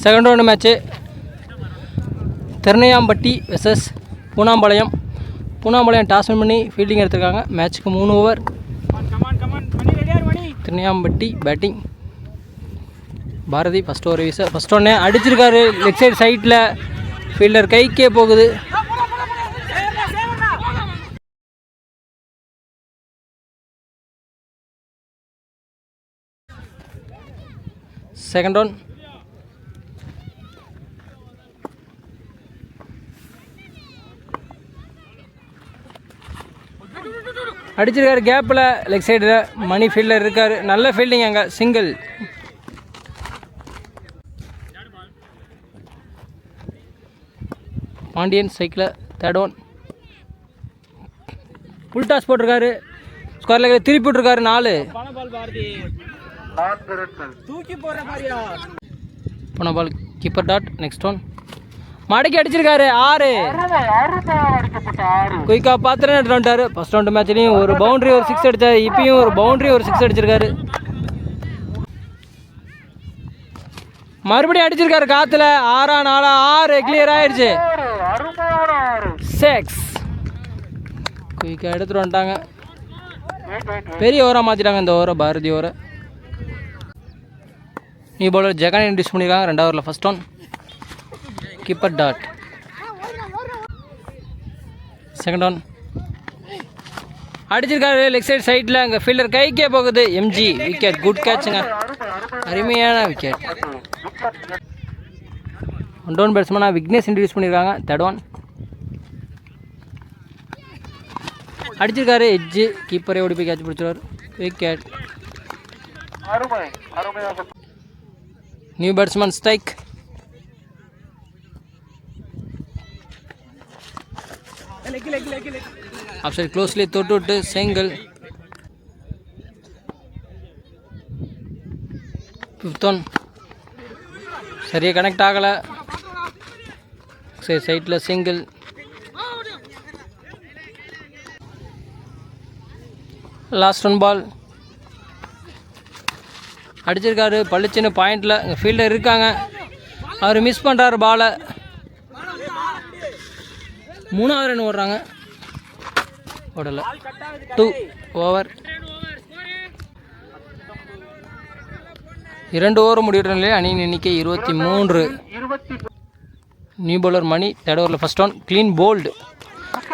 Second round match Thirunaiyampatti versus Poonampalayam. Poonampalayam toss win பண்ணி fielding எடுத்திருக்காங்க. மேட்ச்சுக்கு 3 over. Thirunaiyampatti batting. Bharathi first over வீச ஃபஸ்ட் ஒன்னே அடிச்சிருக்காரு. லெக் சைடு சைட்டில் ஃபீல்டர் கைக்கே போகுது. Second round. அடிச்சிருக்காரு கேப்பில் லெக் சைடில். மணி ஃபீல்டர் இருக்கார். நல்ல ஃபீல்டிங் அங்கே. சிங்கிள். பாண்டியன் சைக்கிளில் தேர்ட் ஒன். ஃபுல் டாஸ் போட்டிருக்காரு. ஸ்கொயர் லெக்கில் திருப்பி விட்டுருக்காரு. 4 போன ball keeper dot. Next one மடக்கி அடிச்சிருக்காரு. 6 குயிக்காக பார்த்துட்டு எடுத்து வந்துட்டார். ஃபஸ்ட் ரவுண்டு மேட்ச்லேயும் ஒரு பவுண்ட்ரி ஒரு 6 அடித்தார். இப்பயும் ஒரு பவுண்ட்ரி ஒரு 6 அடிச்சிருக்காரு. மறுபடியும் அடிச்சிருக்காரு காற்றுல. 6 கிளியர் ஆயிடுச்சு. 6 குயிக்காக எடுத்துகிட்டு வந்துட்டாங்க. பெரிய ஓவராக மாற்றிட்டாங்க இந்த ஓவரை. பாரதி ஓவரை நீ பவுலர் ஜெகன் இன்ட்ரடியூஸ் பண்ணியிருக்காங்க. 2 ஓவரில் first one. Keeper dot. Second one அடிச்சிருக்காரு லெக் சைடு சைடில். அங்கே ஃபீல்டர் கைக்கே போகுது. MG wicket. குட் கேட்சுங்க. அருமையான விக்கெட். ஒன் டவுன் பேட்ஸ்மேனாக விக்னேஷ் இன்ட்ரடியூஸ் பண்ணியிருக்காங்க. தேர்ட் ஒன் அடிச்சிருக்காரு. எட்ஜு கீப்பரே ஓடி போய் கேட்ச் பிடிச்சிருவார். Wicket. New batsman strike. Off side closely தொட்டு விட்டு சிங்கிள். 5th ஒன் சரியாக கனெக்ட் ஆகலை. சரி சைட்டில் சிங்கிள். லாஸ்ட் ஒன் பால் அடிச்சிருக்காரு. பளிச்சுன்னு பாயிண்டில் ஃபீல்டர் இருக்காங்க. அவர் மிஸ் பண்ணுறாரு பாலை. 3வது ரன் ஓடுறாங்க. ஓடலை. 2 ஓவர். 2 ஓவர் முடிவுற நிலையில் அணியின் எண்ணிக்கை 23. நியூ பவுலர் மணி தேர்ட் ஓவரில் ஃபஸ்ட் ஒன். Clean bolt.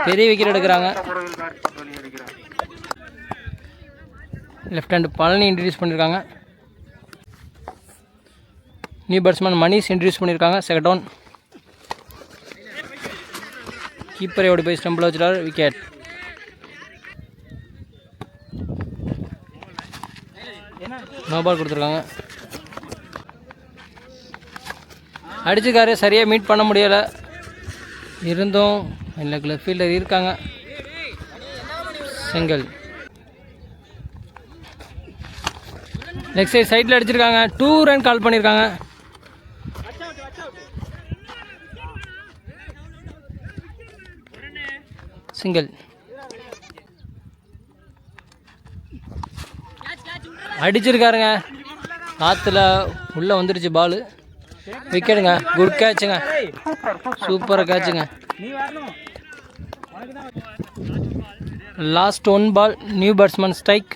பெரிய விக்கெட் எடுக்கிறாங்க. லெஃப்ட் ஹேண்ட் பழனி இன்ட்ரடியூஸ் பண்ணியிருக்காங்க. நியூ பேட்ஸ்மேன் மணிஷ் இன்ட்ரடியூஸ் பண்ணியிருக்காங்க. செகண்ட் ஒன் கீப்பரை ஓடி போய் ஸ்டம்பில் வச்சுட்டார். விக்கெட். நோ பால் கொடுத்துருக்காங்க. அடிச்சிருக்காரு. சரியாக மீட் பண்ண முடியலை. இருந்தும் இல்லை ஃபீல்டர் இருக்காங்க. சிங்கிள். லெக் சைட் சைடில் அடிச்சிருக்காங்க. 2 ரன் கால் பண்ணியிருக்காங்க. சிங்கிள். அடிச்சிருக்காருங்க. காற்றுல உள்ளே வந்துடுச்சு பால். விக்கெட்டுங்க. குட் கேட்சுங்க. சூப்பராக கேட்சுங்க. Last one ball. New batsman strike.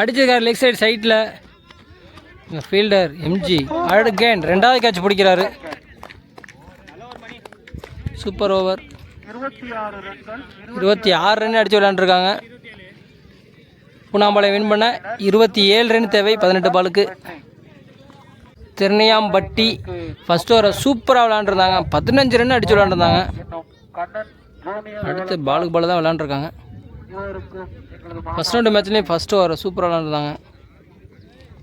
அடிச்சிருக்காரு லெக் சைடு சைட்டில். ஃபீல்டர் எம்ஜி அகேன் 2வது கேட்ச் பிடிக்கிறாரு. Super over. 26 ரன் அடித்து விளையாண்டுருக்காங்க. பூனாம்பாளையம் வின் பண்ண 27 ரன் தேவை 18 பாலுக்கு. திருநையாம்பட்டி ஃபஸ்ட் ஓவரை சூப்பராக விளையாண்டுருந்தாங்க. 15 ரன் அடித்து விளையாண்டுருந்தாங்க. அடுத்து பாலுக்கு பால் தான் விளையாண்டுருக்காங்க. ஃபஸ்ட் ரவுண்டு மேட்ச்லேயும் ஃபஸ்ட் ஓவரை சூப்பராக விளையாண்டுருந்தாங்க.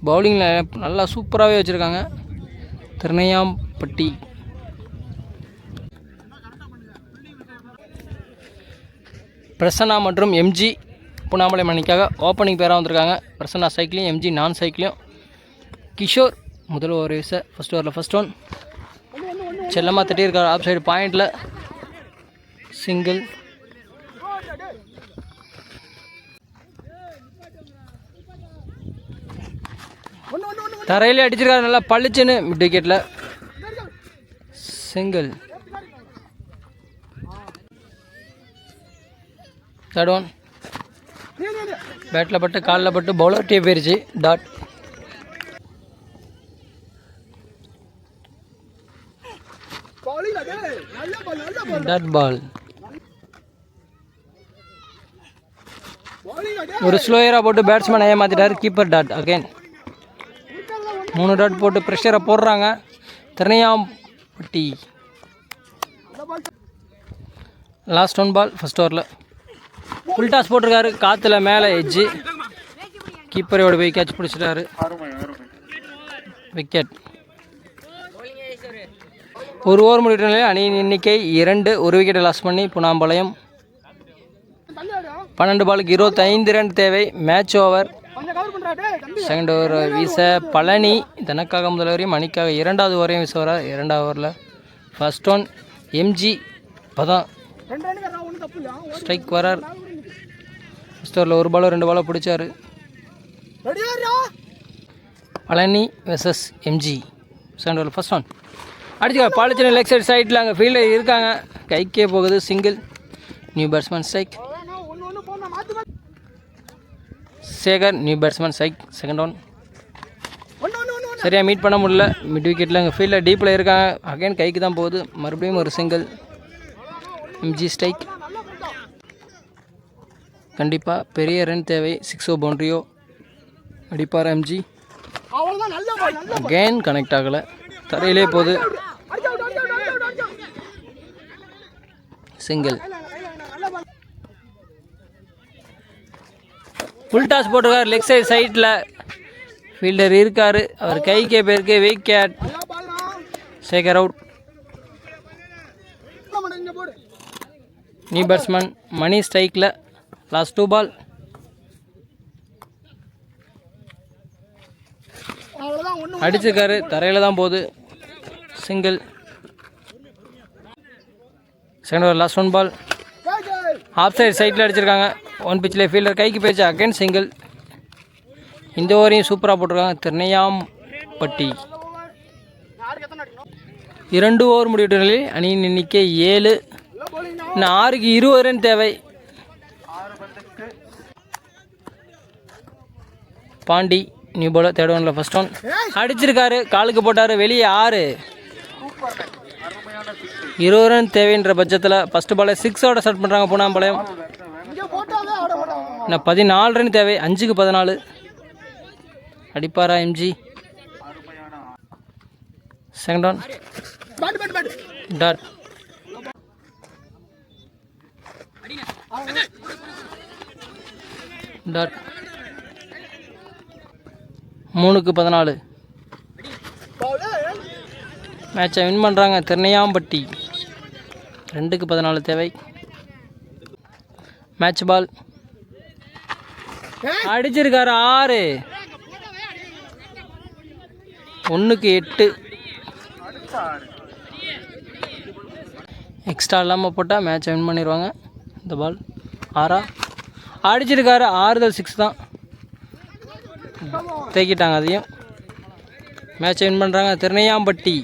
பவுலிங்கில் நல்லா சூப்பராகவே வச்சுருக்காங்க திருநையாம்பட்டி. பிரசன்னா மற்றும் எம்ஜி பூனாம்பாளையம் அணிக்காக ஓப்பனிங் பேராக வந்திருக்காங்க. பிரசன்னா சைக்கிளையும் எம்ஜி நான் சைக்கிளையும். கிஷோர் முதல் ஓவர் வீச ஃபஸ்ட் ஓவரில் ஃபஸ்ட் ஒன். செல்லமாக தட்டியிருக்கார் ஆஃப் சைடு பாயிண்டில். சிங்கிள். தரையிலே அடிச்சிருக்காரு நல்லா பளிச்சுன்னு மிட் விக்கெட்டில் சிங்கிள். தேர்ட் ஒன் பேட்டில் பட்டு காலில் பட்டு பவுலர் டீ போயிருச்சு. டாட். Dot ball. ஒரு ஸ்லோயராக போட்டு பேட்ஸ்மேன் ஏமாத்திட்டார். Keeper dot again. 3 டாட் போட்டு ப்ரெஷரை போடுறாங்க திருநெல்வேலி. லாஸ்ட் 1 பால் ஃபர்ஸ்ட் ஓவரில். ஃபுல் டாஸ் போட்டிருக்காரு. காற்றுல மேலே எட்ஜு. கீப்பரோட போய் கேட்ச் பிடிச்சிட்டாரு. விக்கெட். ஒரு ஓவர் முடிவுல அணியின் எண்ணிக்கை 2. ஒரு விக்கெட்டை லாஸ் பண்ணி புனாம்பாளையம். 12 பாலுக்கு 25 ரன் தேவை. Match over. செகண்ட் ஓவர் வீச பழனி தனக்காக முதல் ஓவரையும் மணிக்காக 2வது ஓவரையும் வீச வர. 2வது ஓவரில் ஃபர்ஸ்ட் ஒன் எம்ஜி இப்போதான் ஸ்ட்ரைக் வரார். ஃபர்ஸ்ட் ஓவரில் 1 பாலோ 2 பாலோ பிடிச்சார். Palani versus MG. செகண்ட் ஓவரில் ஃபர்ஸ்ட் ஒன் அடிச்சுக்கா பாலிச்சின லெக் சைடு சைடில் அங்கே ஃபீல்டில் இருக்காங்க. கைக்கே போகுது. Single. New batsman strike. Sekar new batsman strike. Second one சரியாக மீட் பண்ண முடியல. மிட் விக்கெட்டில் அங்கே ஃபீல்டில் டீப்பில் இருக்காங்க. அகைன் கைக்கு தான் போகுது. மறுபடியும் ஒரு சிங்கிள். MG strike. கண்டிப்பாக பெரிய ரன் தேவை. 6ஓ பவுண்ட்ரியோ அடிப்பார் எம்ஜி. அகைன் கனெக்ட் ஆகலை. தரையிலே போகுது. சிங்கிள். ஃபுல் டாஸ் போட்டிருக்கார். லெக் சைடு சைடில் ஃபீல்டர் இருக்கார். அவர் கைக்கே பேருக்கு wicket. Sekar out. New batsman Mani ஸ்ட்ரைக்கில். Last 2 ball. அடிச்சிருக்காரு. தரையில் தான் போகுது. Single. Second over last 1 ball. Off side சைட்டில் அடிச்சிருக்காங்க. 1 பிச்சில் ஃபீல்டர் கைக்கு போயிடுச்சு. Again single. இந்த ஓவரையும் சூப்பராக போட்டிருக்காங்க திருநெல்வேலி. 2 ஓவர் முடிவிட்ட நிலையில் அணியின் எண்ணிக்கை 7. இன்னும் 6க்கு 20 ரன் தேவை. Pandi new bowler. தேர்ட் ஒன்ல ஃபர்ஸ்ட் ஒன் அடிச்சிருக்காரு. காலுக்கு போட்டார். வெளியே 6. 20 ரன் தேவைன்ற பட்சத்தில் ஃபஸ்ட்டு பாலை 6ஓட ஸ்டார்ட் பண்ணுறாங்க புனாம்பாளையம். இன்னும் 14 ரன் தேவை. 5க்கு 14. அடிப்பாரா MG? Second one dot. Dot. 3க்கு 14. மேட்சை வின் பண்ணுறாங்க திருநெல்வேலி. 2க்கு 14 தேவை. Match ball. அடிச்சிருக்காரு 6. 1க்கு 8. எக்ஸ்ட்ரா இல்லாமல் போட்டால் மேட்சை வின் பண்ணிடுவாங்க. இந்த பால் 6 அடிச்சிருக்காரு. 6 6 தான். தேக்கிட்டாங்க அதையும். மேட்சை வின் பண்ணுறாங்க திருநெல்வேலி.